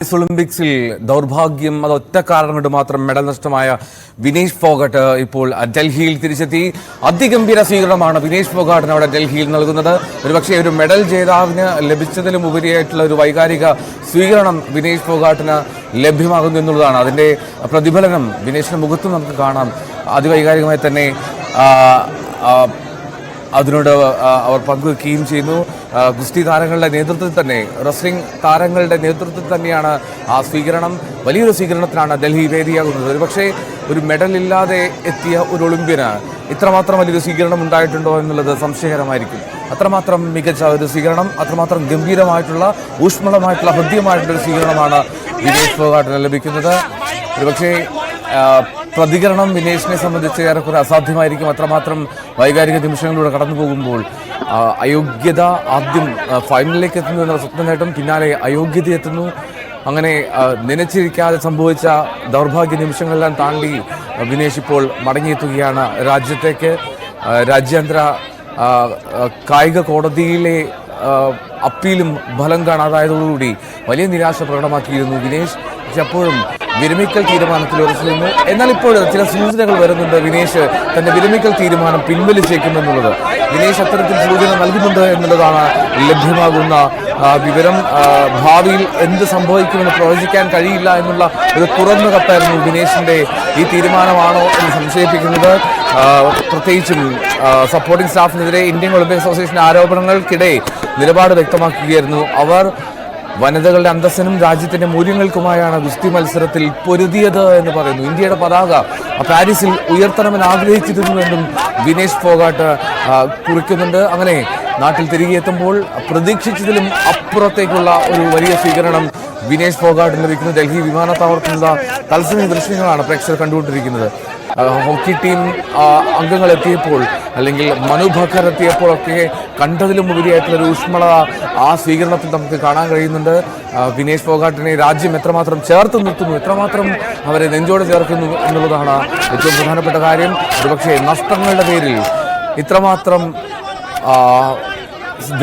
ഒളിമ്പിക്സിൽ ദൗർഭാഗ്യം അത് ഒറ്റ കാരണം കൊണ്ട് മാത്രം മെഡൽ നഷ്ടമായ വിനേഷ് ഫോഗട്ട് ഇപ്പോൾ ഡൽഹിയിൽ തിരിച്ചെത്തി. അതിഗംഭീര സ്വീകരണമാണ് വിനേഷ് ഫോഗാട്ടിന് അവിടെ ഡൽഹിയിൽ നൽകുന്നത്. ഒരുപക്ഷെ ഒരു മെഡൽ ജേതാവിന് ലഭിച്ചതിലും ഉപരിയായിട്ടുള്ള ഒരു വൈകാരിക സ്വീകരണം വിനേഷ് ഫോഗാട്ടിന് ലഭ്യമാകുന്നു എന്നുള്ളതാണ്. അതിൻ്റെ പ്രതിഫലനം വിനേഷിന്റെ മുഖത്തും നമുക്ക് കാണാം. അതിവൈകാരികമായി തന്നെ അതിനോട് അവർ പങ്കുവെക്കുകയും ചെയ്യുന്നു. ഗുസ്തി താരങ്ങളുടെ നേതൃത്വത്തിൽ തന്നെ, റെസ്ലിംഗ് താരങ്ങളുടെ നേതൃത്വത്തിൽ തന്നെയാണ് ആ സ്വീകരണം. വലിയൊരു സ്വീകരണത്തിനാണ് ഡൽഹി വേദിയാകുന്നത്. ഒരുപക്ഷെ ഒരു മെഡൽ ഇല്ലാതെ എത്തിയ ഒരു ഒളിമ്പ്യന് ഇത്രമാത്രം വലിയൊരു സ്വീകരണം ഉണ്ടായിട്ടുണ്ടോ എന്നുള്ളത് സംശയകരമായിരിക്കും. അത്രമാത്രം മികച്ച ഒരു സ്വീകരണം, അത്രമാത്രം ഗംഭീരമായിട്ടുള്ള, ഊഷ്മളമായിട്ടുള്ള, ഹൃദ്യമായിട്ടുള്ളൊരു സ്വീകരണമാണ് വിനേഷ് ഫോഗാട്ടിന് ലഭിക്കുന്നത്. ഒരുപക്ഷെ പ്രതികരണം വിനേഷിനെ സംബന്ധിച്ച് ഏറെക്കുറെ അസാധ്യമായിരിക്കും. അത്രമാത്രം വൈകാരിക നിമിഷങ്ങളിലൂടെ കടന്നു പോകുമ്പോൾ അയോഗ്യത, ആദ്യം ഫൈനലിലേക്ക് എത്തുന്നു എന്നുള്ള സ്വപ്ന നേട്ടം, പിന്നാലെ അയോഗ്യത എത്തുന്നു. അങ്ങനെ നനച്ചിരിക്കാതെ സംഭവിച്ച ദൗർഭാഗ്യ നിമിഷങ്ങളെല്ലാം താണ്ടി വിനേഷ് ഇപ്പോൾ മടങ്ങിയെത്തുകയാണ് രാജ്യത്തേക്ക്. രാജ്യാന്തര കായിക കോടതിയിലെ അപ്പീലും ഫലം കാണാതായതോടുകൂടി വലിയ നിരാശ പ്രകടമാക്കിയിരുന്നു വിനേഷ്. പക്ഷെ അപ്പോഴും വിരമിക്കൽ തീരുമാനത്തിൽ ഉറച്ചിരുന്നു. എന്നാൽ ഇപ്പോൾ ചില സൂചനകൾ വരുന്നുണ്ട് വിനേഷ് തന്റെ വിരമിക്കൽ തീരുമാനം പിൻവലിച്ചേക്കുമെന്നുള്ളത്. വിനേഷ് അത്തരത്തിൽ സൂചന നൽകുന്നുണ്ട് എന്നുള്ളതാണ് ലഭ്യമാകുന്ന വിവരം. ഭാവിയിൽ എന്ത് സംഭവിക്കുമെന്ന് പ്രവചിക്കാൻ കഴിയില്ല എന്നുള്ള ഒരു തുറന്ന കത്തായിരുന്നു വിനേഷിന്റെ ഈ തീരുമാനമാണോ എന്ന് സംശയിപ്പിക്കുന്നത്. പ്രത്യേകിച്ചും സപ്പോർട്ടിംഗ് സ്റ്റാഫിനെതിരെ ഇന്ത്യൻ ഒളിമ്പിക് അസോസിയേഷൻ ആരോപണങ്ങൾക്കിടെ നിലപാട് വ്യക്തമാക്കുകയായിരുന്നു. അവർ വനിതകളുടെ അന്തസ്സിനും രാജ്യത്തിന്റെ മൂല്യങ്ങൾക്കുമായാണ് ഗുസ്തി മത്സരത്തിൽ പൊരുതിയത് എന്ന് പറയുന്നു. ഇന്ത്യയുടെ പതാക പാരീസിൽ ഉയർത്തണമെന്ന് ആഗ്രഹിച്ചിരുന്നുവെന്നും വിനേഷ് ഫോഗാട്ട് കുറിക്കുന്നുണ്ട്. അങ്ങനെ നാട്ടിൽ തിരികെ എത്തുമ്പോൾ പ്രതീക്ഷിച്ചതിലും അപ്പുറത്തേക്കുള്ള ഒരു വലിയ സ്വീകരണം വിനേഷ് ഫോഗാട്ടിന് ലഭിക്കുന്നു. ഡൽഹി വിമാനത്താവളത്തിലുള്ള തത്സമയ ദൃശ്യങ്ങളാണ് പ്രേക്ഷകർ കണ്ടുകൊണ്ടിരിക്കുന്നത്. ഹോക്കി ടീം അംഗങ്ങൾ എത്തിയപ്പോൾ, അല്ലെങ്കിൽ മനു ഭക്കർ എത്തിയപ്പോഴൊക്കെ കണ്ടതിലും ഉപരിയായിട്ടുള്ളൊരു ഊഷ്മളത ആ സ്വീകരണത്തിൽ നമുക്ക് കാണാൻ കഴിയുന്നുണ്ട്. വിനേഷ് ഫോഗാട്ടിനെ രാജ്യം എത്രമാത്രം ചേർത്ത് നിർത്തുന്നു, എത്രമാത്രം അവരെ നെഞ്ചോട് ചേർക്കുന്നു എന്നുള്ളതാണ് ഏറ്റവും പ്രധാനപ്പെട്ട കാര്യം. ഒരുപക്ഷെ നഷ്ടങ്ങളുടെ പേരിൽ ഇത്രമാത്രം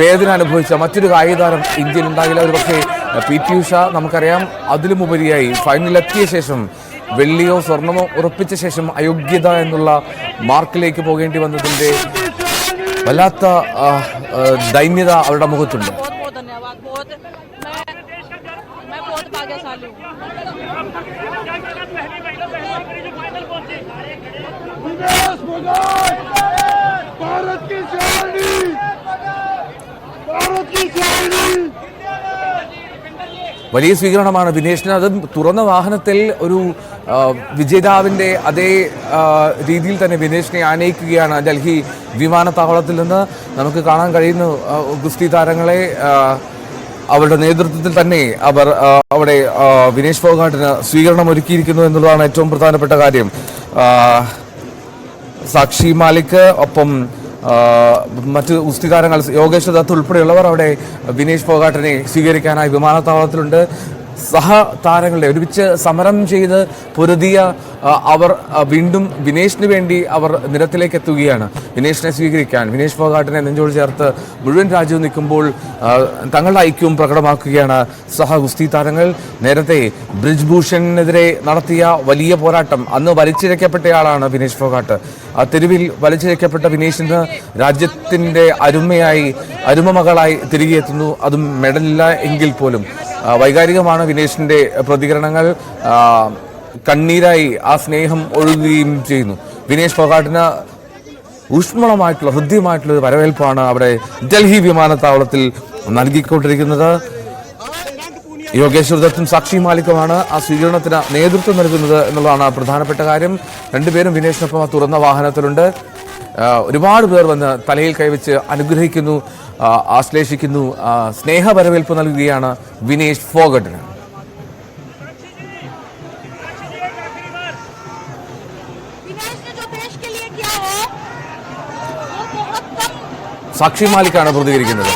വേദന അനുഭവിച്ച മറ്റൊരു കായിക താരം ഇന്ത്യയിൽ ഉണ്ടാകില്ല. ഒരുപക്ഷെ പി.ടി. ഉഷ നമുക്കറിയാം. അതിലും ഉപരിയായി ഫൈനലിലെത്തിയ ശേഷം വെള്ളിയോ സ്വർണമോ ഉറപ്പിച്ച ശേഷം അയോഗ്യത എന്നുള്ള മാർക്കിലേക്ക് പോകേണ്ടി വന്നതിൻ്റെ വല്ലാത്ത ദൈന്യത അവരുടെ മുഖത്തുണ്ട്. വലിയ സ്വീകരണമാണ് വിനേഷിന്. അത് തുറന്ന വാഹനത്തിൽ ഒരു വിജേതാവിൻ്റെ അതേ രീതിയിൽ തന്നെ വിനേഷിനെ ആനയിക്കുകയാണ് ഡൽഹി വിമാനത്താവളത്തിൽ നിന്ന്. നമുക്ക് കാണാൻ കഴിയുന്നു ഗുസ്തി താരങ്ങളെ അവരുടെ നേതൃത്വത്തിൽ തന്നെ അവർ അവിടെ വിനേഷ് ഫോഗാട്ടിന് സ്വീകരണം ഒരുക്കിയിരിക്കുന്നു എന്നുള്ളതാണ് ഏറ്റവും പ്രധാനപ്പെട്ട കാര്യം. സാക്ഷി മാലിക്, ഒപ്പം മറ്റ് ഗുസ്തി താരങ്ങൾ യോഗേശ്വർ ദത്ത് ഉൾപ്പെടെയുള്ളവർ അവിടെ വിനേഷ് ഫോഗാട്ടിനെ സ്വീകരിക്കാനായി വിമാനത്താവളത്തിലുണ്ട്. സഹതാരങ്ങളുടെ ഒരുമിച്ച് സമരം ചെയ്ത് പൊരുതിയ അവർ വീണ്ടും വിനേഷിന് വേണ്ടി അവർ നിരത്തിലേക്ക് എത്തുകയാണ് വിനേഷിനെ സ്വീകരിക്കാൻ. വിനേഷ് ഫോഗാട്ടിനെ നെഞ്ചോട് ചേർത്ത് മുഴുവൻ രാജ്യവും നിൽക്കുമ്പോൾ തങ്ങളുടെ ഐക്യവും പ്രകടമാക്കുകയാണ് സഹ ഗുസ്തി താരങ്ങൾ. നേരത്തെ ബ്രിജ് ഭൂഷണിനെതിരെ നടത്തിയ വലിയ പോരാട്ടം, അന്ന് വലിച്ചിഴക്കപ്പെട്ടയാളാണ് വിനേഷ് ഫോഗാട്ട്. ആ തെരുവിൽ വലിച്ചിഴക്കപ്പെട്ട വിനേഷിന് രാജ്യത്തിൻ്റെ അരുമ മകളായി തിരികെ എത്തുന്നു. അതും മെഡലില്ല എങ്കിൽ പോലും വൈകാരികമാണ് വിനേഷിന്റെ പ്രതികരണങ്ങൾ. കണ്ണീരായി ആ സ്നേഹം ഒഴുകുകയും ചെയ്യുന്നു. വിനേഷ് ഫോഗാട്ടിന് ഊഷ്മളമായിട്ടുള്ള, ഹൃദ്യമായിട്ടുള്ള ഒരു വരവേൽപ്പാണ് അവിടെ ഡൽഹി വിമാനത്താവളത്തിൽ നൽകിക്കൊണ്ടിരിക്കുന്നത്. യോഗേശ്വർ ദത്തും സാക്ഷി മാലിക്കുമാണ് ആ സ്വീകരണത്തിന് നേതൃത്വം നൽകുന്നത് എന്നുള്ളതാണ് പ്രധാനപ്പെട്ട കാര്യം. രണ്ടുപേരും വിനേഷിനൊപ്പം തുറന്ന വാഹനത്തിലുണ്ട്. ഒരുപാട് പേർ വന്ന് തലയിൽ കൈവച്ച് അനുഗ്രഹിക്കുന്നു, ആശ്ലേഷിക്കുന്നു, സ്നേഹവരവേൽപ്പ് നൽകുകയാണ് വിനേഷ് ഫോഗട്ടിന്. സാക്ഷി മാലിക്കാണ് പ്രതികരിക്കുന്നത്.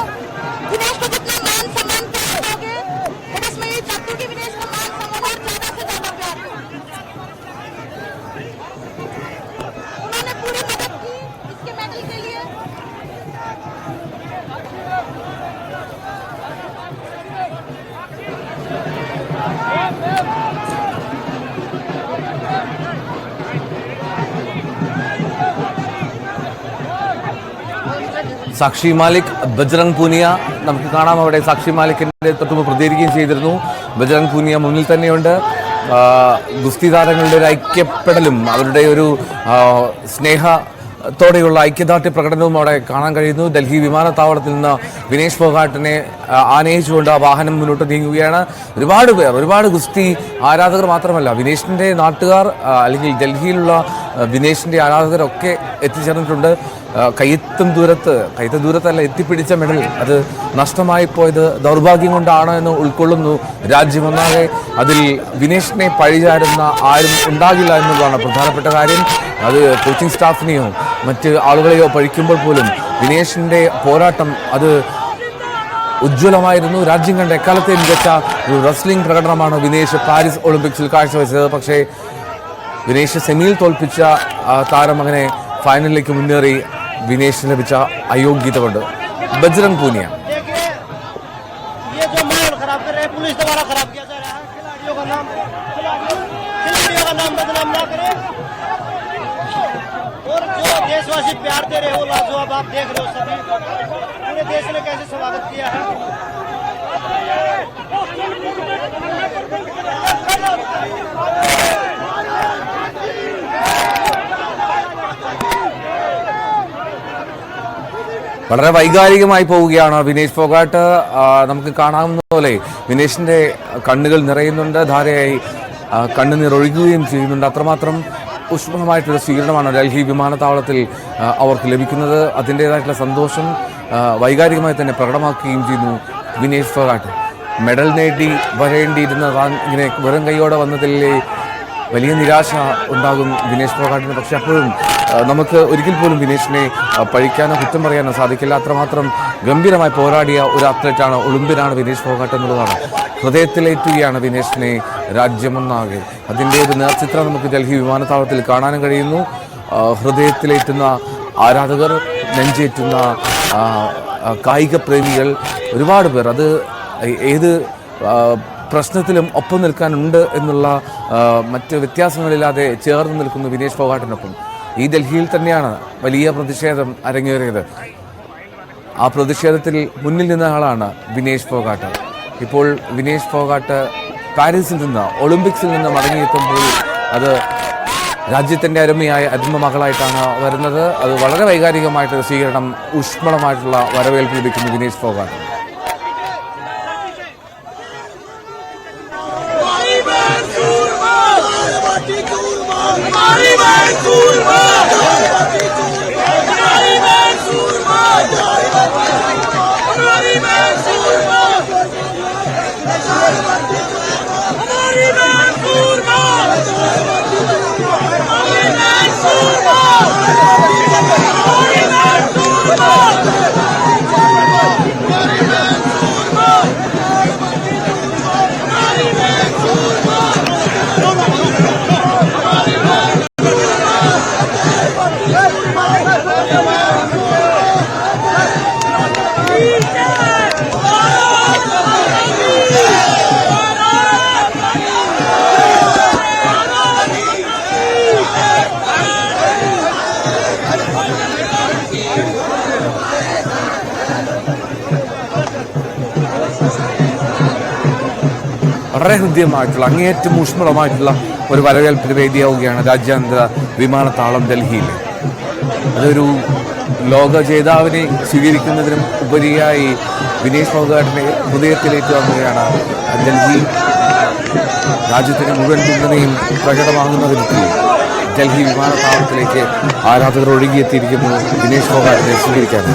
സാക്ഷി മാലിക്, ബജ്രംഗ് പൂനിയ നമുക്ക് കാണാം. അവിടെ സാക്ഷി മാലിക്കിന്റെ തൊട്ടുമുമ്പ് പ്രതികരിക്കുകയും ചെയ്തിരുന്നു. ബജ്രംഗ് പൂനിയ മുന്നിൽ തന്നെയുണ്ട്. ഗുസ്തി താരങ്ങളുടെ ഒരു ഐക്യപ്പെടലും അവരുടെ ഒരു സ്നേഹത്തോടെയുള്ള ഐക്യദാർഢ്യ പ്രകടനവും അവിടെ കാണാൻ കഴിയുന്നു. ഡൽഹി വിമാനത്താവളത്തിൽ നിന്ന് വിനേഷ് ഫോഗാട്ടിനെ ആനയിച്ചുകൊണ്ട് ആ വാഹനം മുന്നോട്ട് നീങ്ങുകയാണ്. ഒരുപാട് ഗുസ്തി ആരാധകർ മാത്രമല്ല, വിനേഷിന്റെ നാട്ടുകാർ അല്ലെങ്കിൽ ഡൽഹിയിലുള്ള വിനേഷിന്റെ ആരാധകരൊക്കെ എത്തിച്ചേർന്നിട്ടുണ്ട്. കയ്യെത്തും ദൂരത്തല്ല എത്തിപ്പിടിച്ച മെഡൽ അത് നഷ്ടമായി പോയത് ദൗർഭാഗ്യം കൊണ്ടാണ് എന്ന് ഉൾക്കൊള്ളുന്നു രാജ്യമൊന്നാകെ. അതിൽ വിനേഷിനെ പഴിചാരുന്ന ആരും ഉണ്ടാകില്ല എന്നുള്ളതാണ് പ്രധാനപ്പെട്ട കാര്യം. അത് കോച്ചിങ് സ്റ്റാഫിനെയോ മറ്റ് ആളുകളെയോ പഴിക്കുമ്പോൾ പോലും വിനേഷിന്റെ പോരാട്ടം അത് ഉജ്ജ്വലമായിരുന്നു. രാജ്യം കണ്ട എക്കാലത്തെ മികച്ച ഒരു റെസ്ലിംഗ് പ്രകടനമാണ് വിനേഷ് പാരീസ് ഒളിമ്പിക്സിൽ കാഴ്ചവെച്ചത്. പക്ഷേ വിനേഷ് സെമിയിൽ തോൽപ്പിച്ച താരം അങ്ങനെ ഫൈനലിലേക്ക് മുന്നേറി വിനേഷിന് ലഭിച്ച അയോഗ്യത കൊണ്ട്. ബജ്രംഗ് പൂനിയ देशवासी प्यार दे रहे हो, लाजवाब आप देख रहे हो, सभी पूरे देश ने कैसे स्वागत किया है। വളരെ വൈകാരികമായി പോവുകയാണ് വിനേഷ് ഫോഗാട്ട്. നമുക്ക് കാണാവുന്ന പോലെ വിനേഷിന്റെ കണ്ണുകൾ നിറയുന്നുണ്ട്, ധാരയായി കണ്ണുനീർ ഒഴുകുകയും ചെയ്യുന്നുണ്ട്. അത്രമാത്രം ഊഷ്മളമായിട്ടുള്ള സ്വീകരണമാണ് ഡൽഹി വിമാനത്താവളത്തിൽ അവർക്ക് ലഭിക്കുന്നത്. അതിൻ്റേതായിട്ടുള്ള സന്തോഷം വൈകാരികമായി തന്നെ പ്രകടമാക്കുകയും ചെയ്യുന്നു വിനേഷ് ഫോഗാട്ട്. മെഡൽ നേടി വരേണ്ടിയിരുന്ന താൻ ഇങ്ങനെ വെറും കൈയോടെ വന്നതിലെ വലിയ നിരാശ ഉണ്ടാകും വിനേഷ് ഫോഗാട്ടിന്. പക്ഷെ അപ്പോഴും നമുക്ക് ഒരിക്കൽ പോലും വിനേഷിനെ പഴിക്കാനോ കുറ്റം പറയാനോ സാധിക്കില്ല. അത്രമാത്രം ഗംഭീരമായി പോരാടിയ ഒരു അത്ലറ്റാണ്, ഒളിമ്പ്യനാണ് വിനേഷ് ഫോഗാട്ട് എന്നുള്ളതാണ്. ഹൃദയത്തിലേറ്റുകയാണ് വിനേഷിനെ രാജ്യമൊന്നാകെ. അതിൻ്റെ ഒരു നേർചിത്രം നമുക്ക് ഡൽഹി വിമാനത്താവളത്തിൽ കാണാനും കഴിയുന്നു. ഹൃദയത്തിലേറ്റുന്ന ആരാധകർ, നെഞ്ചേറ്റുന്ന കായിക പ്രേമികൾ ഒരുപാട് പേർ. അത് ഏത് പ്രശ്നത്തിലും ഒപ്പം നിൽക്കാനുണ്ട് എന്നുള്ള മറ്റ് വ്യത്യാസങ്ങളില്ലാതെ ചേർന്ന് നിൽക്കുന്നു വിനേഷ് ഫോഗാട്ടിനൊപ്പം. ഈ ഡൽഹിയിൽ തന്നെയാണ് വലിയ പ്രതിഷേധം അരങ്ങേറിയത്. ആ പ്രതിഷേധത്തിൽ മുന്നിൽ നിന്ന ആളാണ് വിനേഷ് ഫോഗാട്ട്. ഇപ്പോൾ വിനേഷ് ഫോഗാട്ട് പാരീസിൽ നിന്ന്, ഒളിമ്പിക്സിൽ നിന്ന് മടങ്ങിയെത്തുമ്പോൾ അത് രാജ്യത്തിൻ്റെ അരുമയായ മകളായിട്ടാണ് വരുന്നത്. അത് വളരെ വൈകാരികമായിട്ടൊരു സ്വീകരണം, ഊഷ്മളമായിട്ടുള്ള വരവേൽപ്പ് ലഭിക്കുന്നു വിനേഷ് ഫോഗാട്ട്. വളരെ ഹൃദ്യമായിട്ടുള്ള, അങ്ങേയറ്റം ഊഷ്മളമായിട്ടുള്ള ഒരു വരവേൽപ്പിന് വേദിയാവുകയാണ് രാജ്യാന്തര വിമാനത്താവളം ഡൽഹിയിൽ. അതൊരു ലോക ജേതാവിനെ സ്വീകരിക്കുന്നതിനും ഉപരിയായി വിനേഷ് ഫോഗാട്ടിനെ ഹൃദയത്തിലേറ്റുകയാണ് ഡൽഹി. രാജ്യത്തിന് മുഴുവൻ പിന്തുണയും പ്രകടമാകുന്ന വിധത്തിൽ ഡൽഹി വിമാനത്താവളത്തിലേക്ക് ആരാധകർ ഒഴുകിയെത്തിയിരിക്കുന്നു വിനേഷ് ഫോഗാട്ടിനെ സ്വീകരിക്കാൻ.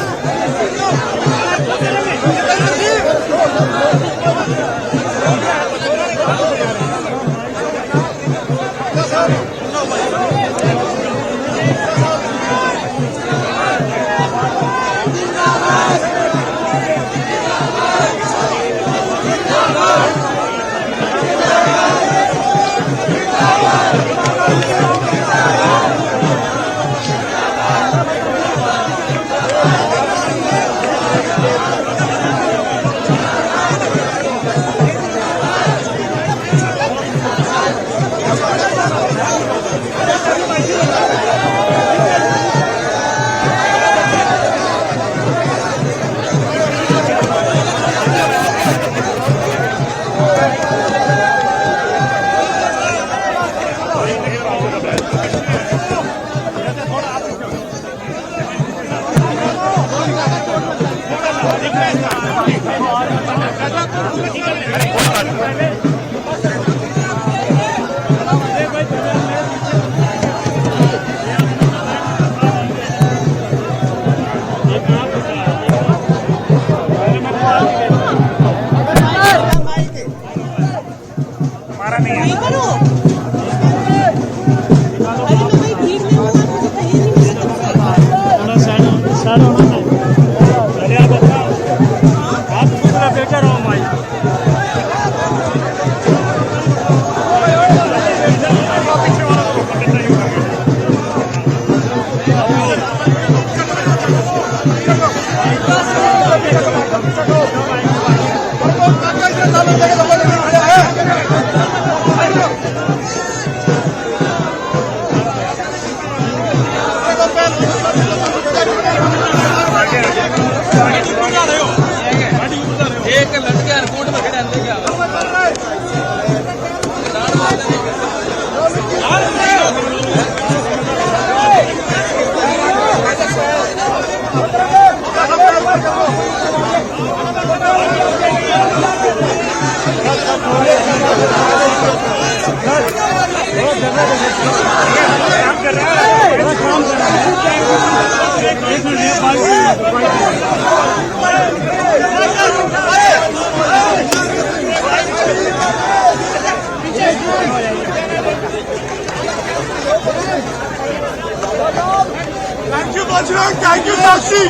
Thank you, Sakshi.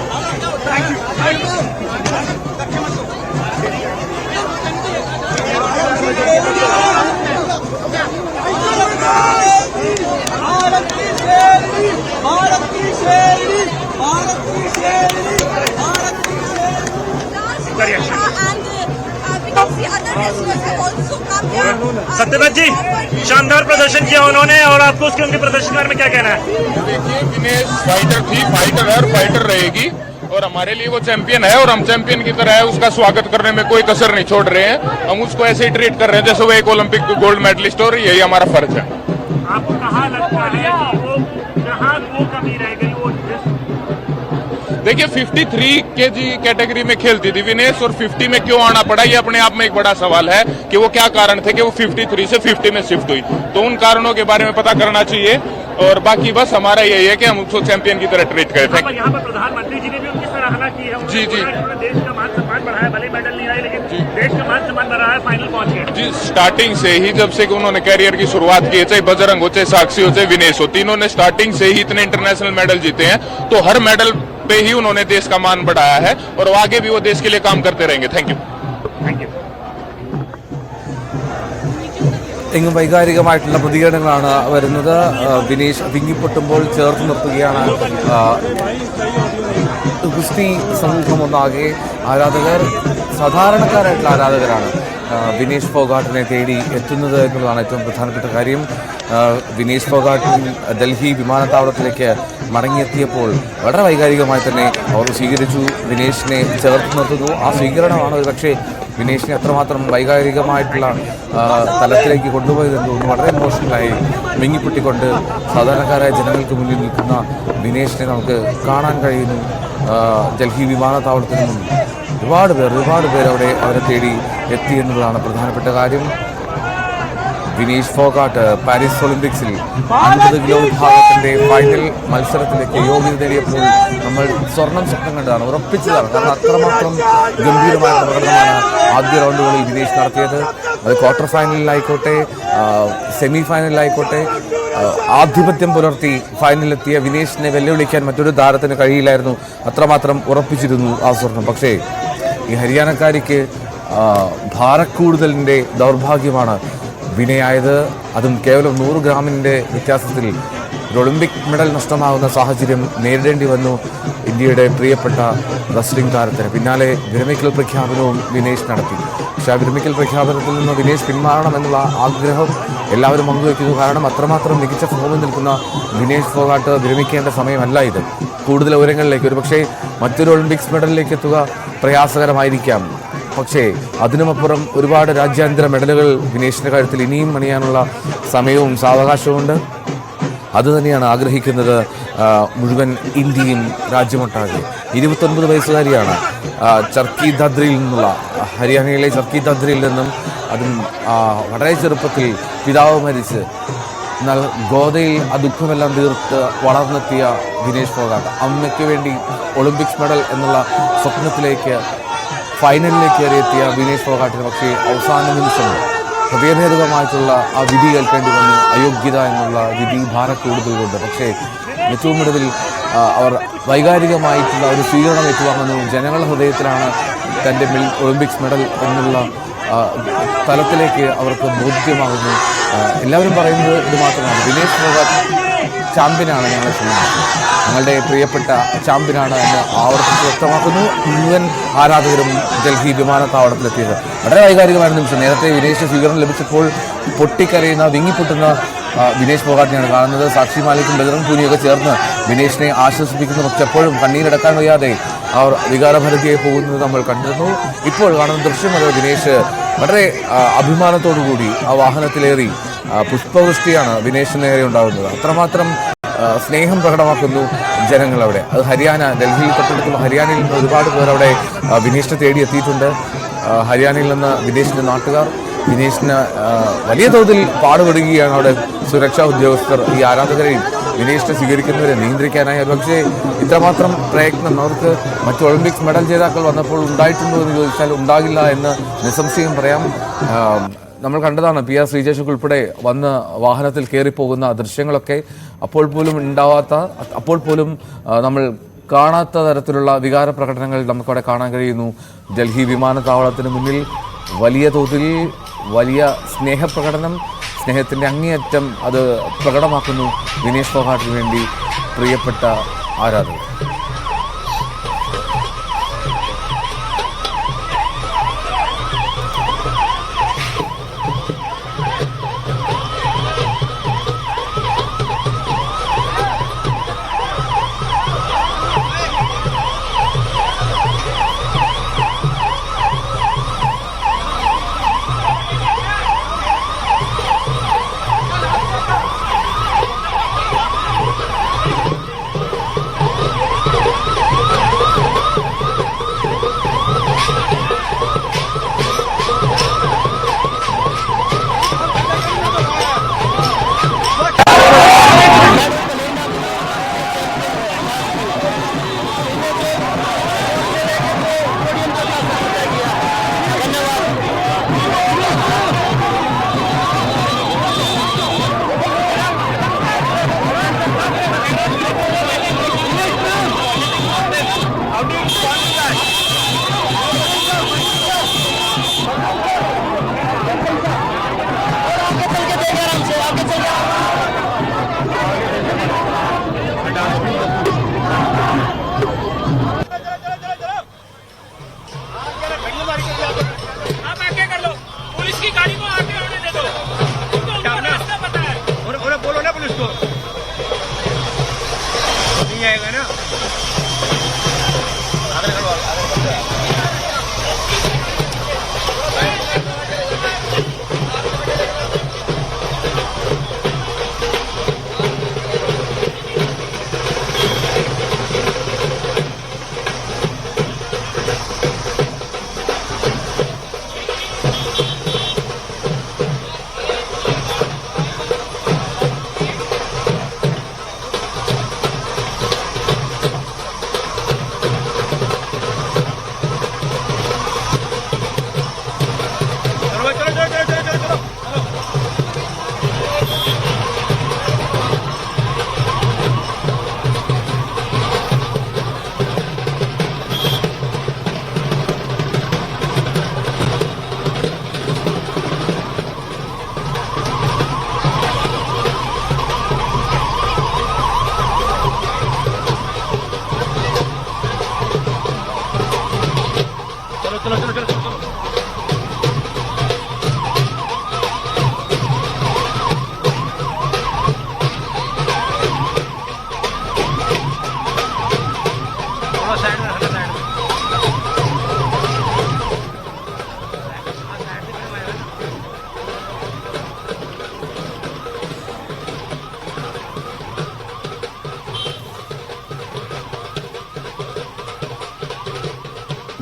Thank you. Satyavrat जी, शानदार प्रदर्शन किया उन्होंने और आपको उसके उनके प्रदर्शन के बारे में क्या कहना है? देखिए, विनेश फाइटर थी, फाइटर है और फाइटर रहेगी और हमारे लिए वो चैंपियन है और हम चैंपियन की तरह है, उसका स्वागत करने में कोई कसर नहीं छोड़ रहे हैं। हम उसको ऐसे ही ट्रीट कर रहे हैं जैसे वो एक ओलंपिक गोल्ड मेडलिस्ट और यही हमारा फर्ज है। आपको कहाँ लगता है कि वो कहाँ वो कमी रह गई? वो देखिए 53 केजी कैटेगरी में खेलती थी विनेश और 50 में क्यों आना पड़ा, ये अपने आप में एक बड़ा सवाल है कि वो क्या कारण थे कि वो 53 से 50 में शिफ्ट हुई। तो उन कारणों के बारे में पता करना चाहिए और बाकी बस हमारा यही है कि हम उसको चैंपियन की तरह ट्रीट करें। यहाँ पर प्रधानमंत्री जी ने भी उनकी सराहना की है। जी जी, देश का मान सम्मान बढ़ाया, भले मेडल नहीं आए लेकिन देश का मान सम्मान बढ़ाया है, फाइनल पहुंच गए। जी, स्टार्टिंग से ही जब से कि उन्होंने कैरियर की शुरुआत की है, चाहे बजरंग हो, चाहे साक्षी हो, चाहे विनेश हो, तीनों ने स्टार्टिंग से ही इतने इंटरनेशनल मेडल जीते हैं। तो हर मेडल पे ही उन्होंने देश का मान बढ़ाया है और आगे भी वो देश के लिए काम करते रहेंगे। Thank you. Thank you. എങ്ങും വൈകാരികമായിട്ടുള്ള പ്രതികരണങ്ങളാണ് വരുന്നത്. വിനേഷ് വിങ്ങിപ്പൊട്ടുമ്പോൾ ചേർത്ത് നിർത്തുകയാണ് ഗുസ്തി സമൂഹം ഒന്നാകെ. ആരാധകർ സാധാരണക്കാരായിട്ടുള്ള ആരാധകരാണ് വിനേഷ് ഫോഗാട്ടിനെ തേടി എത്തുന്നത് എന്നുള്ളതാണ് ഏറ്റവും പ്രധാനപ്പെട്ട കാര്യം. വിനേഷ് ഫോഗാട്ടിൻ ഡൽഹി വിമാനത്താവളത്തിലേക്ക് മടങ്ങിയെത്തിയപ്പോൾ വളരെ വൈകാരികമായി തന്നെ അവർ സ്വീകരിച്ചു, വിനേഷിനെ ചേർത്ത് നിർത്തുന്നു. ആ സ്വീകരണമാണ് ഒരു പക്ഷേ വിനേഷിനെ അത്രമാത്രം വൈകാരികമായിട്ടുള്ള തലത്തിലേക്ക് കൊണ്ടുപോയതെന്ന് തോന്നുന്നു. വളരെ ഇമോഷണലായി മിങ്ങിപ്പൊട്ടിക്കൊണ്ട് സാധാരണക്കാരായ ജനങ്ങൾക്ക് മുന്നിൽ നിൽക്കുന്ന വിനേഷിനെ നമുക്ക് കാണാൻ കഴിയുന്നു. ഡൽഹി വിമാനത്താവളത്തിൽ നിന്നും ഒരുപാട് പേർ അവരെ തേടി എത്തി എന്നുള്ളതാണ് പ്രധാനപ്പെട്ട കാര്യം. വിനേഷ് ഫോഗാട്ട് പാരീസ് ഒളിമ്പിക്സിൽ 50 കിലോ വിഭാഗത്തിന്റെ ഫൈനൽ മത്സരത്തിലേക്ക് യോഗ്യത നേടിയപ്പോൾ നമ്മൾ സ്വപ്നം കണ്ടതാണ്, ഉറപ്പിച്ചതാണ്. കാരണം അത്രമാത്രം ഗംഭീരമായ പ്രകടനമാണ് ആദ്യ റൗണ്ടുകളിൽ വിനേഷ് നടത്തിയത്. അത് ക്വാർട്ടർ ഫൈനലിലായിക്കോട്ടെ സെമി ഫൈനലിലായിക്കോട്ടെ ആധിപത്യം പുലർത്തി ഫൈനലിലെത്തിയ വിനേഷിനെ വെല്ലുവിളിക്കാൻ മറ്റൊരു താരത്തിന് കഴിയില്ലായിരുന്നു. അത്രമാത്രം ഉറപ്പിച്ചിരുന്നു ആ സ്വർണം. പക്ഷേ ഈ ഹരിയാനക്കാരിക്ക് ഭാരക്കൂടുതലിൻ്റെ ദൗർഭാഗ്യമാണ് വിനയായത്. അതും കേവലം 100 ഗ്രാമിൻ്റെ വ്യത്യാസത്തിൽ ഒരു ഒളിമ്പിക് മെഡൽ നഷ്ടമാകുന്ന സാഹചര്യം നേരിടേണ്ടി വന്നു ഇന്ത്യയുടെ പ്രിയപ്പെട്ട റെസ്ലിംഗ് താരത്തിന്. പിന്നാലെ വിരമിക്കൽ പ്രഖ്യാപനവും വിനേഷ് നടത്തി. പക്ഷേ ആ വിരമിക്കൽ പ്രഖ്യാപനത്തിൽ നിന്ന് വിനേഷ് പിന്മാറണമെന്നുള്ള ആഗ്രഹം എല്ലാവരും പങ്കുവയ്ക്കുന്നു. കാരണം അത്രമാത്രം മികച്ച ഫോമിൽ നിൽക്കുന്ന വിനേഷ് ഫോഗാട്ട് വിരമിക്കേണ്ട സമയമല്ല ഇത്. കൂടുതൽ ഉയരങ്ങളിലേക്ക്, ഒരു പക്ഷേ മറ്റൊരു ഒളിമ്പിക്സ് മെഡലിലേക്ക് എത്തുക പ്രയാസകരമായിരിക്കാം. പക്ഷേ അതിനുമപ്പുറം ഒരുപാട് രാജ്യാന്തര മെഡലുകൾ വിനേഷിൻ്റെ കാര്യത്തിൽ ഇനിയും അണിയാനുള്ള സമയവും സാവകാശവുമുണ്ട്. അതുതന്നെയാണ് ആഗ്രഹിക്കുന്നത് മുഴുവൻ ഇന്ത്യയും രാജ്യമൊട്ടാകെ. 29 വയസ്സുകാരിയാണ് ചർക്കി ദദ്രിയിൽ നിന്നുള്ള, ഹരിയാനയിലെ ചർക്കി ദദ്രിയിൽ നിന്നും. അതും വളരെ ചെറുപ്പത്തിൽ പിതാവ് മരിച്ച് എന്നാൽ ഗോദയിൽ ആ ദുഃഖമെല്ലാം തീർത്ത് വളർന്നെത്തിയ വിനേഷ് ഫോഗാട്ട് അമ്മയ്ക്ക് വേണ്ടി ഒളിമ്പിക്സ് മെഡൽ എന്നുള്ള സ്വപ്നത്തിലേക്ക് ഫൈനലിലേക്ക് കയറിയെത്തിയ വിനേഷ് ഫോഗാട്ടിന് പക്ഷേ അവസാന നിമിഷം ഹൃദയഭേദകമായിട്ടുള്ള ആ വിധി കേൾക്കേണ്ടി വന്നു. അയോഗ്യത എന്നുള്ള വിധി ഭാരം കൂടുതൽ കൊണ്ട്. പക്ഷേ ഏറ്റവും ഒടുവിൽ അവർ വൈകാരികമായിട്ടുള്ള ഒരു സ്വീകരണം ഏറ്റുവാങ്ങുന്നു. ജനങ്ങളുടെ ഹൃദയത്തിലാണ് തൻ്റെ ഒളിമ്പിക്സ് മെഡൽ എന്നുള്ള തലത്തിലേക്ക് അവർക്ക് ബോധ്യമാകുന്നു. എല്ലാവരും പറയുന്നത് ഇത് മാത്രമാണ്, വിനേഷ് ഫോഗാട്ട് ചാമ്പ്യനാണ്, ഞങ്ങളെ സംബന്ധിച്ച് ഞങ്ങളുടെ പ്രിയപ്പെട്ട ചാമ്പ്യനാണ് എന്ന് ആവർത്തിച്ച് വ്യക്തമാക്കുന്നു. മുഴുവൻ ആരാധകരും ഡൽഹി വിമാനത്താവളത്തിലെത്തിയത് വളരെ വൈകാരികമായ നിമിഷം. നേരത്തെ വിനേഷ് സ്വീകരണം ലഭിച്ചപ്പോൾ പൊട്ടിക്കരയുന്ന വിങ്ങിപ്പൊട്ടുന്ന വിനേഷ് ഫോഗാട്ടിനെയാണ് കാണുന്നത്. സാക്ഷി മാലിക്കും ബജറംഗ് പൂനിയൊക്കെ ചേർന്ന് വിനേഷിനെ ആശ്വസിപ്പിക്കുന്നു. പക്ഷെ എപ്പോഴും കണ്ണീരടക്കാൻ വയ്യാതെ അവർ വികാരഭരിതിയായി പോകുന്നത് നമ്മൾ കണ്ടിരുന്നു. ഇപ്പോൾ കാണുന്ന ദൃശ്യം അത് വിനേഷ് വളരെ അഭിമാനത്തോടുകൂടി ആ വാഹനത്തിലേറി പുഷ്പവൃഷ്ടിയാണ് വിനേഷിന് നേരെ ഉണ്ടാകുന്നത്. അത്രമാത്രം സ്നേഹം പ്രകടമാക്കുന്നു ജനങ്ങൾ അവിടെ. അത് ഹരിയാന, ഡൽഹിയിൽ തൊട്ടടുത്തുള്ള ഹരിയാനയിൽ നിന്ന് ഒരുപാട് പേർ അവിടെ വിനേഷിനെ തേടിയെത്തിയിട്ടുണ്ട്. ഹരിയാനയിൽ നിന്ന് വിദേശിൻ്റെ നാട്ടുകാർ വിനേഷിന് വലിയ തോതിൽ പാടുപെടുകയാണ്. അവിടെ സുരക്ഷാ ഉദ്യോഗസ്ഥർ ഈ ആരാധകരെയും വിനേഷിനെ സ്വീകരിക്കുന്നവരെ നിയന്ത്രിക്കാനായി. പക്ഷേ ഇത്രമാത്രം പ്രയത്നം അവർക്ക് മറ്റ് ഒളിമ്പിക്സ് മെഡൽ ജേതാക്കൾ വന്നപ്പോൾ ഉണ്ടായിട്ടുണ്ടോ എന്ന് ചോദിച്ചാൽ ഉണ്ടാകില്ല എന്ന് നിസ്സംശയം പറയാം. നമ്മൾ കണ്ടതാണ് പി ആർ ശ്രീജേഷ് ഉൾപ്പെടെ വന്ന് വാഹനത്തിൽ കയറിപ്പോകുന്ന ദൃശ്യങ്ങളൊക്കെ. അപ്പോൾ പോലും നമ്മൾ കാണാത്ത തരത്തിലുള്ള വികാര പ്രകടനങ്ങൾ നമുക്കവിടെ കാണാൻ കഴിയുന്നു. ഡൽഹി വിമാനത്താവളത്തിന് മുന്നിൽ വലിയ തോതിൽ വലിയ സ്നേഹപ്രകടനം, സ്നേഹത്തിൻ്റെ അങ്ങേയറ്റം അത് പ്രകടമാക്കുന്നു വിനേഷ് ഫോഗാട്ടിന് വേണ്ടി പ്രിയപ്പെട്ട ആരാധകർ.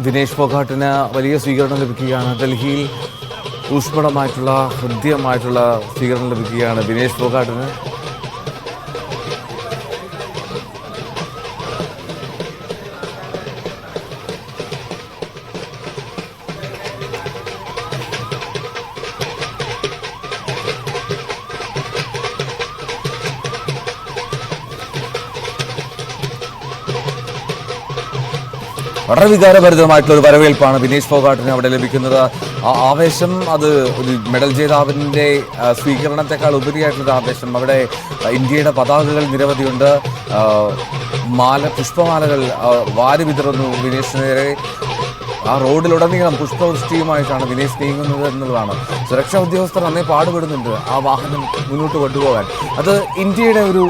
ദിനേശ് ഫോഗാട്ടിന് വലിയ സ്വീകരണം ലഭിക്കുകയാണ്. ഡൽഹിയിൽ ഊഷ്മളമായിട്ടുള്ള ഹൃദ്യമായിട്ടുള്ള സ്വീകരണം ലഭിക്കുകയാണ് ദിനേശ് ഫോഗാട്ടിന്. വളരെ വികാരഭരിതമായിട്ടുള്ള ഒരു വരവേൽപ്പാണ് ദിനേശ് ഫോഗാട്ടിന് അവിടെ ലഭിക്കുന്നത്. ആ ആവേശം അത് ഒരു മെഡൽ ജേതാവിൻ്റെ സ്വീകരണത്തെക്കാൾ ഉപരിയായിട്ടുള്ളൊരു ആവേശം. അവിടെ ഇന്ത്യയുടെ പതാകകൾ നിരവധിയുണ്ട്. പുഷ്പമാലകൾ വാരി വിതറുന്നു ദിനേശിന് നേരെ. ആ റോഡിലുടനീളം പുഷ്പവൃഷ്ടിയുമായിട്ടാണ് ദിനേശ് നീങ്ങുന്നത് എന്നുള്ളതാണ്. സുരക്ഷാ ഉദ്യോഗസ്ഥർ നന്നേ പാടുപെടുന്നുണ്ട് ആ വാഹനം മുന്നോട്ട് കൊണ്ടുപോകാൻ. അത് ഇന്ത്യയുടെ ഒരു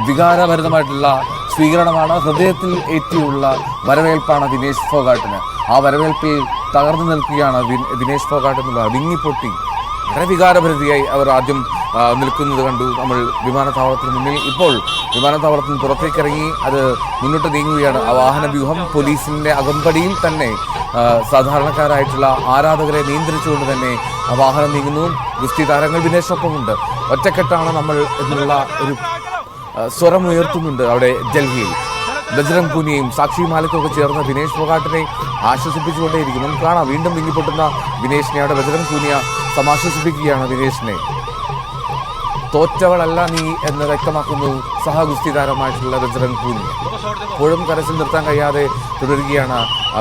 വികാരഭരിതമായിട്ടുള്ള സ്വീകരണമാണ്. ഹൃദയത്തിൽ ഏറ്റിയുള്ള വരവേൽപ്പാണ് ദിനേശ് ഫോഗാട്ടിന്. ആ വരവേൽപ്പിൽ തകർന്നു നിൽക്കുകയാണ് ദിനേശ് ഫോഗാട്ട് എന്നുള്ളത്. വിങ്ങിപ്പൊട്ടി വളരെ വികാരഭരിതയായി അവർ ആദ്യം നിൽക്കുന്നത് കണ്ടു നമ്മൾ വിമാനത്താവളത്തിന് മുന്നിൽ. ഇപ്പോൾ വിമാനത്താവളത്തിന് പുറത്തേക്കിറങ്ങി അത് മുന്നോട്ട് നീങ്ങുകയാണ്. ആ വാഹന വ്യൂഹം പോലീസിൻ്റെ അകമ്പടിയിൽ തന്നെ സാധാരണക്കാരായിട്ടുള്ള ആരാധകരെ നിയന്ത്രിച്ചുകൊണ്ട് തന്നെ ആ വാഹനം നീങ്ങുന്നു. ഗുസ്തി താരങ്ങൾ ദിനേശൊപ്പമുണ്ട്. ഒറ്റക്കെട്ടാണ് നമ്മൾ എന്നുള്ള ഒരു സ്വരമുയർത്തുന്നുണ്ട് അവിടെ ഡൽഹിയിൽ. ബജ്രംഗ് പൂനിയയും സാക്ഷി മാലിക്കും ഒക്കെ ചേർന്ന് ദിനേശ് ഫോഗാട്ടിനെ ആശ്വസിപ്പിച്ചുകൊണ്ടേയിരിക്കും. നമുക്ക് കാണാം വീണ്ടും വിങ്ങിപ്പൊട്ടുന്ന ദിനേശിനെ. അവിടെ ബജ്രംഗ് പൂനിയ സമാശ്വസിപ്പിക്കുകയാണ് ദിനേശിനെ. തോറ്റവളല്ല നീ എന്ന് വ്യക്തമാക്കുന്നു സഹഗുസ്തി താരമായിട്ടുള്ള ബജ്രംഗ് പൂനിയ. ഇപ്പോഴും കരച്ചിൽ നിർത്താൻ കഴിയാതെ തുടരുകയാണ്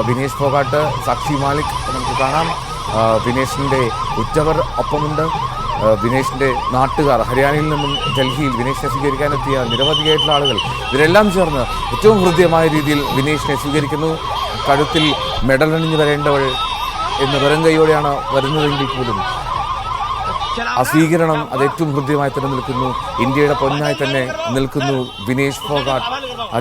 ദിനേശ് ഫോഗാട്ട്. സാക്ഷി മാലിക് നമുക്ക് കാണാം. ദിനേശിൻ്റെ ഉറ്റവർ ഒപ്പമുണ്ട്. ദിനേശിൻ്റെ നാട്ടുകാർ ഹരിയാനയിൽ നിന്നും ഡൽഹിയിൽ ദിനേശിനെ സ്വീകരിക്കാനെത്തിയ നിരവധിയായിട്ടുള്ള ആളുകൾ ഇവരെല്ലാം ചേർന്ന് ഏറ്റവും ഹൃദ്യമായ രീതിയിൽ ദിനേശിനെ സ്വീകരിക്കുന്നു. കഴുത്തിൽ മെഡൽ അണിഞ്ഞു വരേണ്ടവൾ എന്ന് വെറും കൈയോടെയാണ് വരുന്നതെങ്കിൽ പോലും ആ സ്വീകരണം അത് ഏറ്റവും ഹൃദ്യമായി തന്നെ നിൽക്കുന്നു. ഇന്ത്യയുടെ പൊന്നായി തന്നെ നിൽക്കുന്നു ദിനേശ് ഫോഗാട്ട്.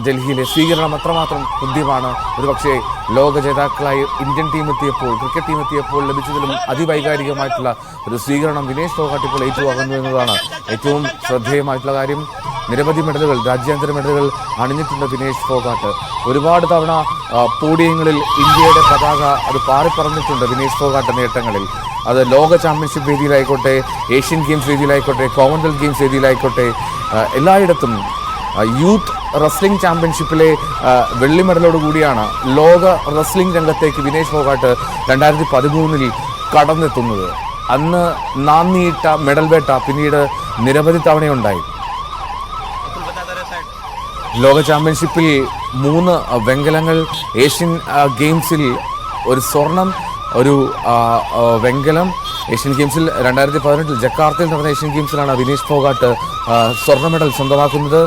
ഡൽഹിയിലെ സ്വീകരണം അത്രമാത്രം ഹൃദ്യമാണ്. ഒരുപക്ഷെ ലോക ജേതാക്കളായി ഇന്ത്യൻ ടീം എത്തിയപ്പോൾ, ക്രിക്കറ്റ് ടീം എത്തിയപ്പോൾ ലഭിച്ചതിലും അതിവൈകാരികമായിട്ടുള്ള ഒരു സ്വീകരണം ദിനേശ് ഫോഗാട്ട് ഇപ്പോൾ ഏറ്റുവാങ്ങുന്നു എന്നതാണ് ഏറ്റവും ശ്രദ്ധേയമായിട്ടുള്ള കാര്യം. നിരവധി മെഡലുകൾ, രാജ്യാന്തര മെഡലുകൾ അണിഞ്ഞിട്ടുണ്ട് ദിനേശ് ഫോഗാട്ട്. ഒരുപാട് തവണ പോഡിയങ്ങളിൽ ഇന്ത്യയുടെ പതാക അത് പാറിപ്പറന്നിട്ടുണ്ട് ദിനേശ് ഫോഗാട്ട് നേട്ടങ്ങളിൽ. അത് ലോക ചാമ്പ്യൻഷിപ്പ് വേദിയിലായിക്കോട്ടെ, ഏഷ്യൻ ഗെയിംസ് വേദിയിലായിക്കോട്ടെ, കോമൺവെൽത്ത് ഗെയിംസ് വേദിയിലായിക്കോട്ടെ, എല്ലായിടത്തും യൂത്ത് റെസ്ലിംഗ് ചാമ്പ്യൻഷിപ്പിലെ വെള്ളി മെഡലോടുകൂടിയാണ് ലോക റെസ്ലിംഗ് രംഗത്തേക്ക് ദിനേശ് ഫോഗാട്ട് 2013 കടന്നെത്തുന്നത്. അന്ന് നാന്നിയിട്ട മെഡൽ വേട്ട പിന്നീട് നിരവധി തവണയുണ്ടായി. ലോക ചാമ്പ്യൻഷിപ്പിൽ 3 വെങ്കലങ്ങൾ, ഏഷ്യൻ ഗെയിംസിൽ 1 സ്വർണം, 1 വെങ്കലം. ഏഷ്യൻ ഗെയിംസിൽ 2018 ജക്കാർത്തയിൽ നടന്ന ഏഷ്യൻ ഗെയിംസിലാണ് ദിനേശ് ഫോഗാട്ട് സ്വർണ്ണ മെഡൽ സ്വന്തമാക്കുന്നത്.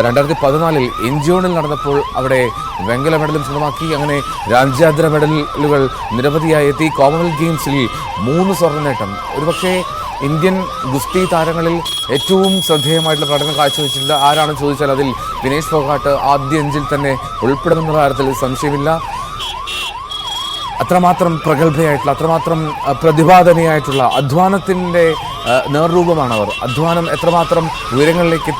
2014 ഇഞ്ചോണിൽ നടന്നപ്പോൾ അവിടെ വെങ്കല മെഡലും സ്വന്തമാക്കി. അങ്ങനെ രാജ്യാന്തര മെഡലുകൾ നിരവധിയായി എത്തി. കോമൺവെൽത്ത് ഗെയിംസിൽ 3 സ്വർണ്ണ നേട്ടം. ഒരുപക്ഷെ ഇന്ത്യൻ ഗുസ്തി താരങ്ങളിൽ ഏറ്റവും ശ്രദ്ധേയമായിട്ടുള്ള പ്രകടനം കാഴ്ചവെച്ചിട്ടുണ്ട്. ആരാണെന്ന് ചോദിച്ചാൽ അതിൽ ദിനേശ് ഫോഗാട്ട് ആദ്യ 5-ൽ തന്നെ ഉൾപ്പെടുമെന്നുള്ള കാര്യത്തിൽ സംശയമില്ല. അത്രമാത്രം പ്രഗത്ഭയായിട്ടുള്ള, അത്രമാത്രം പ്രതിഭാധനയായിട്ടുള്ള അധ്വാനത്തിൻ്റെ നേർരൂപമാണ് അവർ. അധ്വാനം എത്രമാത്രം ഉയരങ്ങളിലേക്ക്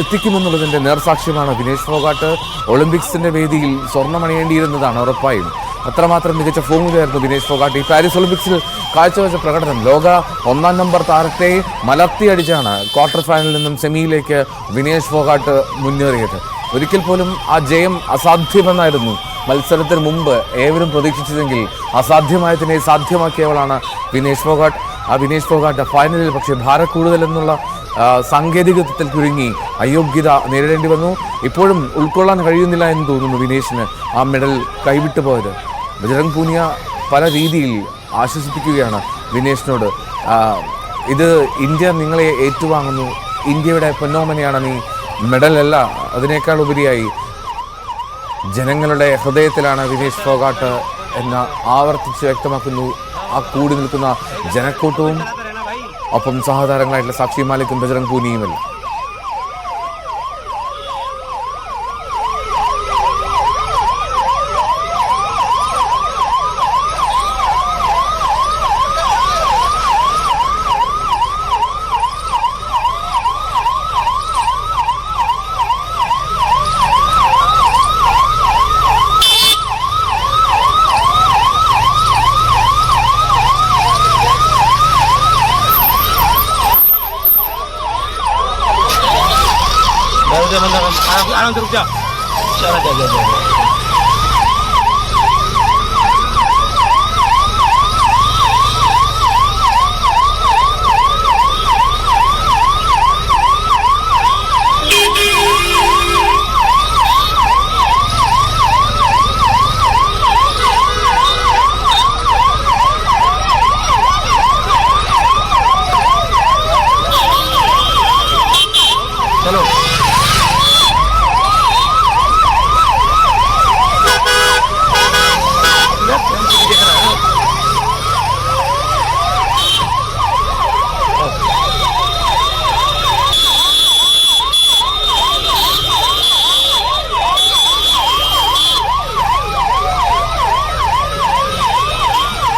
എത്തിക്കുമെന്നുള്ളതിൻ്റെ നേർസാക്ഷ്യമാണ് ദിനേശ് ഫോഗാട്ട്. ഒളിമ്പിക്സിൻ്റെ വേദിയിൽ സ്വർണ്ണമണിയേണ്ടിയിരുന്നതാണ് ഉറപ്പായും. അത്രമാത്രം മികച്ച ഫോമിലായിരുന്നു ദിനേശ് ഫോഗാട്ട്. ഈ പാരീസ് ഒളിമ്പിക്സിൽ കാഴ്ചവെച്ച പ്രകടനം ലോക 1-ാം നമ്പർ താരത്തെ മലർത്തിയടിച്ചാണ് ക്വാർട്ടർ ഫൈനലിൽ നിന്നും സെമിയിലേക്ക് ദിനേശ് ഫോഗാട്ട് മുന്നേറിയത്. ഒരിക്കൽ പോലും ആ ജയം അസാധ്യമെന്നായിരുന്നു മത്സരത്തിന് മുമ്പ് ഏവരും പ്രതീക്ഷിച്ചതെങ്കിൽ അസാധ്യമായതിനെ സാധ്യമാക്കിയവളാണ് ദിനേശ് ഫോഗാട്ട്. ആ ദിനേശ് ഫോഗാട്ട് ഫൈനലിൽ പക്ഷേ ഭാരം കൂടുതലെന്നുള്ള സാങ്കേതികത്വത്തിൽ കുരുങ്ങി അയോഗ്യത നേരിടേണ്ടി വന്നു. ഇപ്പോഴും ഉൾക്കൊള്ളാൻ കഴിയുന്നില്ല എന്ന് തോന്നുന്നു ദിനേശിന് ആ മെഡൽ കൈവിട്ടു പോയത്. ബജ്രംഗ് പൂനിയ പല രീതിയിൽ ആശ്വസിപ്പിക്കുകയാണ് ദിനേശിനോട്. ഇത് ഇന്ത്യ നിങ്ങളെ ഏറ്റുവാങ്ങുന്നു, ഇന്ത്യയുടെ പൊന്നോമനയാണ് നീ, മെഡലല്ല, അതിനേക്കാൾ ഉപരിയായി ജനങ്ങളുടെ ഹൃദയത്തിലാണ് ദിനേശ് ഫോഗാട്ട് എന്ന് ആവർത്തിച്ച് വ്യക്തമാക്കുന്നു ആ കൂടി നിൽക്കുന്ന ജനക്കൂട്ടവും ഒപ്പം സഹതാരങ്ങളായിട്ടുള്ള സാക്ഷി മാലിക്കും ബജ്രംഗ് പൂനിയുമല്ല. आराम से रुक जा। चला जा जा जा।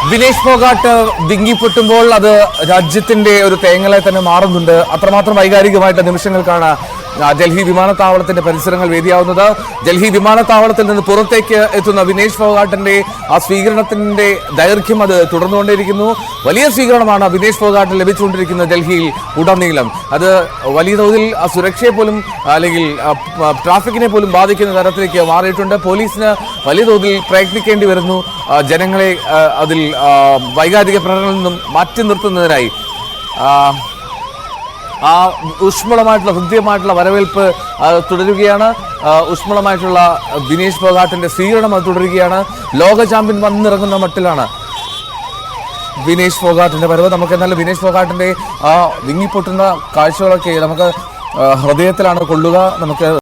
വിനേഷ് ഫോഗാട്ട് വിങ്ങിപ്പൊട്ടുമ്പോൾ അത് രാജ്യത്തിന്റെ ഒരു തേങ്ങലായി തന്നെ മാറുന്നുണ്ട്. അത്രമാത്രം വൈകാരികമായിട്ട് നിമിഷങ്ങൾക്കാണ് ഡൽഹി വിമാനത്താവളത്തിന്റെ പരിസരങ്ങൾ വേദിയാവുന്നത്. ഡൽഹി വിമാനത്താവളത്തിൽ നിന്ന് പുറത്തേക്ക് എത്തുന്ന വിനേഷ് ഫോഗാട്ടിന്റെ ആ സ്വീകരണത്തിന്റെ ദൈർഘ്യം അത് തുടർന്നുകൊണ്ടേയിരിക്കുന്നു. വലിയ സ്വീകരണമാണ് വിനേഷ് ഫോഗാട്ടിന് ലഭിച്ചുകൊണ്ടിരിക്കുന്നത് ഡൽഹിയിൽ ഉടനീളം. അത് വലിയ തോതിൽ സുരക്ഷയെ പോലും അല്ലെങ്കിൽ ട്രാഫിക്കിനെ പോലും ബാധിക്കുന്ന തരത്തിലേക്ക് മാറിയിട്ടുണ്ട്. പോലീസിന് വലിയ തോതിൽ പ്രയത്നിക്കേണ്ടി വരുന്നു ജനങ്ങളെ അതിൽ വൈകാരിക പ്രകടനങ്ങളിൽ നിന്നും മാറ്റി നിർത്തുന്നതിനായി. ആ ഊഷ്മളമായിട്ടുള്ള ഹൃദ്യമായിട്ടുള്ള വരവേൽപ്പ് തുടരുകയാണ്. ഊഷ്മളമായിട്ടുള്ള വിനേഷ് ഫോഗാട്ടിന്റെ സ്വീകരണം അത് തുടരുകയാണ്. ലോക ചാമ്പ്യൻ വന്നിറങ്ങുന്ന മട്ടിലാണ് വിനേഷ് ഫോഗാട്ടിന്റെ വരവ്. നമുക്ക് എന്നാലും വിനേഷ് ഫോഗാട്ടിന്റെ ആ വിങ്ങിപ്പൊട്ടുന്ന കാഴ്ചകളൊക്കെ നമുക്ക് ഹൃദയത്തിലാണ് കൊള്ളുക. നമുക്ക്